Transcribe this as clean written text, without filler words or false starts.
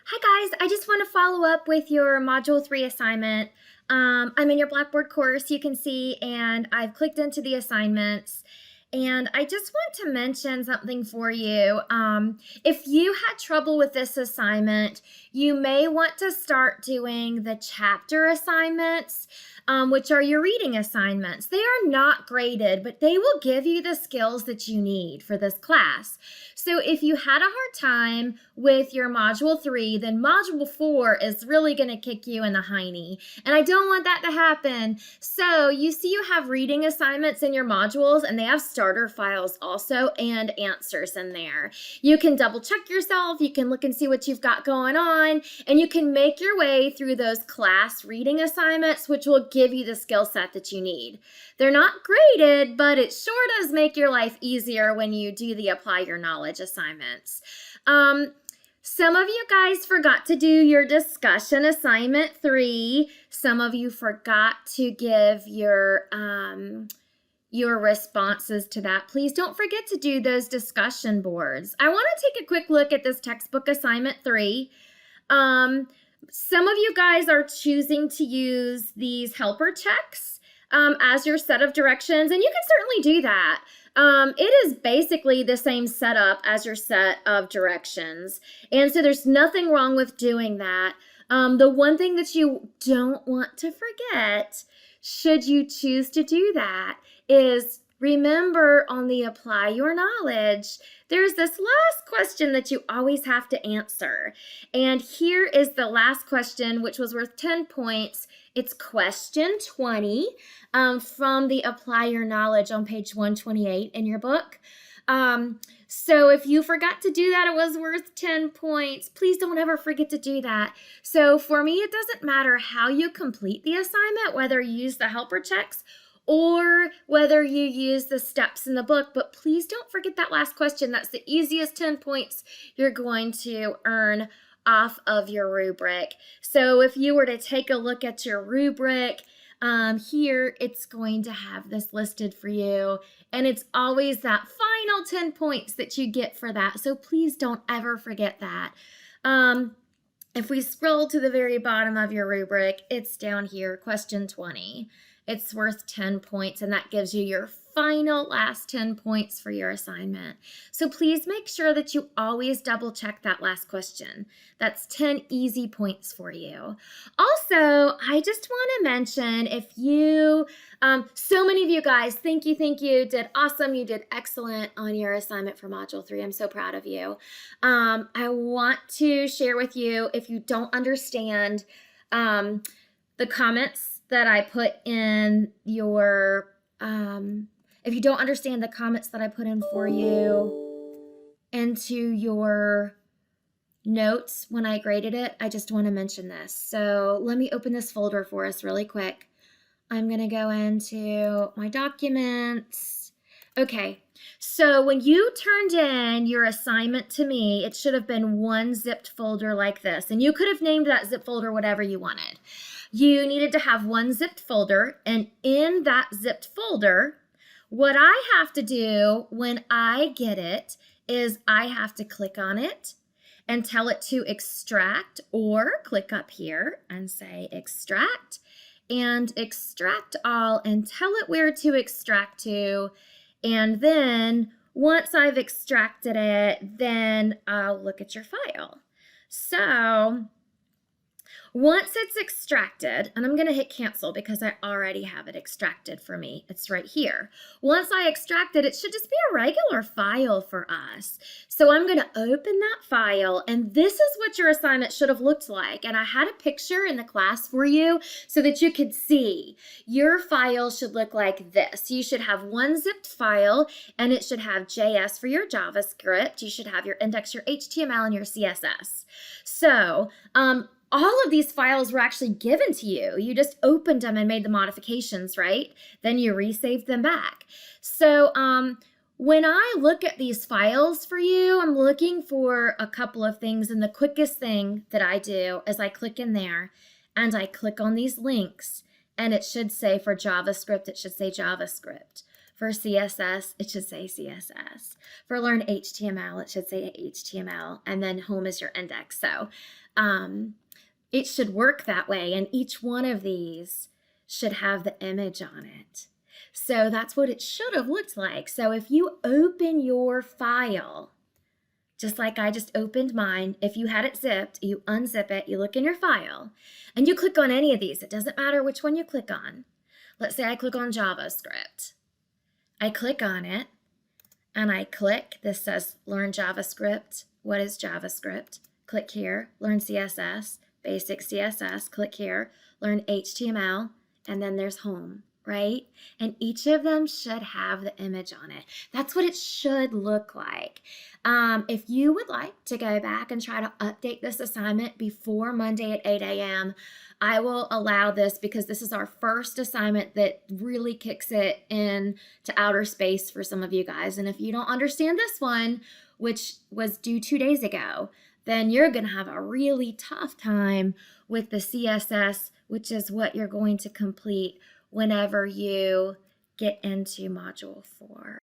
Hi guys, I just want to follow up with your Module 3 assignment. I'm in your Blackboard course, you can see, and I've clicked into the assignments. And I just want to mention something for you. If you had trouble with this assignment, you may want to start doing the chapter assignments, which are your reading assignments. They are not graded, but they will give you the skills that you need for this class. So if you had a hard time with your Module 3, then Module 4 is really going to kick you in the hiney. And I don't want that to happen. So you see you have reading assignments in your modules, and they have starter files also and answers in there. You can double check yourself, you can look and see what you've got going on, and you can make your way through those class reading assignments, which will give you the skill set that you need. They're not graded, but it sure does make your life easier when you do the apply your knowledge assignments. Some of you guys forgot to do your discussion assignment 3. Some of you forgot to give your responses to that. Please don't forget to do those discussion boards. I want to take a quick look at this textbook assignment 3. Some of you guys are choosing to use these helper checks as your set of directions, and you can certainly do that. It is basically the same setup as your set of directions, and so there's nothing wrong with doing that. The one thing that you don't want to forget, should you choose to do that, is remember on the apply your knowledge, there's this last question that you always have to answer. And here is the last question, which was worth 10 points. It's question 20 from the apply your knowledge on page 128 in your book. So if you forgot to do that, it was worth 10 points. Please don't ever forget to do that. So for me, it doesn't matter how you complete the assignment, whether you use the helper checks or whether you use the steps in the book, but please don't forget that last question. That's the easiest 10 points you're going to earn off of your rubric. So if you were to take a look at your rubric, here it's going to have this listed for you, and it's always that final 10 points that you get for that. So please don't ever forget that. If we scroll to the very bottom of your rubric, it's down here, question 20. It's worth 10 points, and that gives you your final last 10 points for your assignment. So please make sure that you always double check that last question. That's 10 easy points for you. Also, I just want to mention, if you, so many of you guys, thank you, did awesome. You did excellent on your assignment for Module 3. I'm so proud of you. I want to share with you, if you don't understand the comments that I put in your, if you don't understand the comments that I put in for you into your notes when I graded it, I just want to mention this. So let me open this folder for us really quick. I'm going to go into my documents. Okay, so when you turned in your assignment to me, it should have been one zipped folder like this, and you could have named that zip folder whatever you wanted. You needed to have one zipped folder, and in that zipped folder, what I have to do when I get it is I have to click on it and tell it to extract, or click up here and say extract, and extract all and tell it where to extract to. And then once I've extracted it, then I'll look at your file. So once it's extracted, and I'm going to hit cancel because I already have it extracted for me. It's right here. Once I extract it, it should just be a regular file for us. So I'm going to open that file, and this is what your assignment should have looked like. And I had a picture in the class for you so that you could see. Your file should look like this. You should have one zipped file, and it should have JS for your JavaScript. You should have your index, your HTML, and your CSS. So, all of these files were actually given to you. You just opened them and made the modifications, right? Then you resaved them back. So when I look at these files for you, I'm looking for a couple of things. And the quickest thing that I do is I click in there and I click on these links. And it should say for JavaScript, it should say JavaScript. For CSS, it should say CSS. For learn HTML, it should say HTML, and then home is your index. So it should work that way, and each one of these should have the image on it. So that's what it should have looked like. So if you open your file, just like I just opened mine, if you had it zipped, you unzip it, you look in your file, and you click on any of these. It doesn't matter which one you click on. Let's say I click on JavaScript. I click on it, and I click. This says Learn JavaScript. What is JavaScript? Click here. Learn CSS. Basic CSS. Click here. Learn HTML. And then there's Home, right? And each of them should have the image on it. That's what it should look like. If you would like to go back and try to update this assignment before Monday at 8 a.m., I will allow this because this is our first assignment that really kicks it into outer space for some of you guys. And if you don't understand this one, which was due 2 days ago, then you're going to have a really tough time with the CSS, which is what you're going to complete whenever you get into Module 4.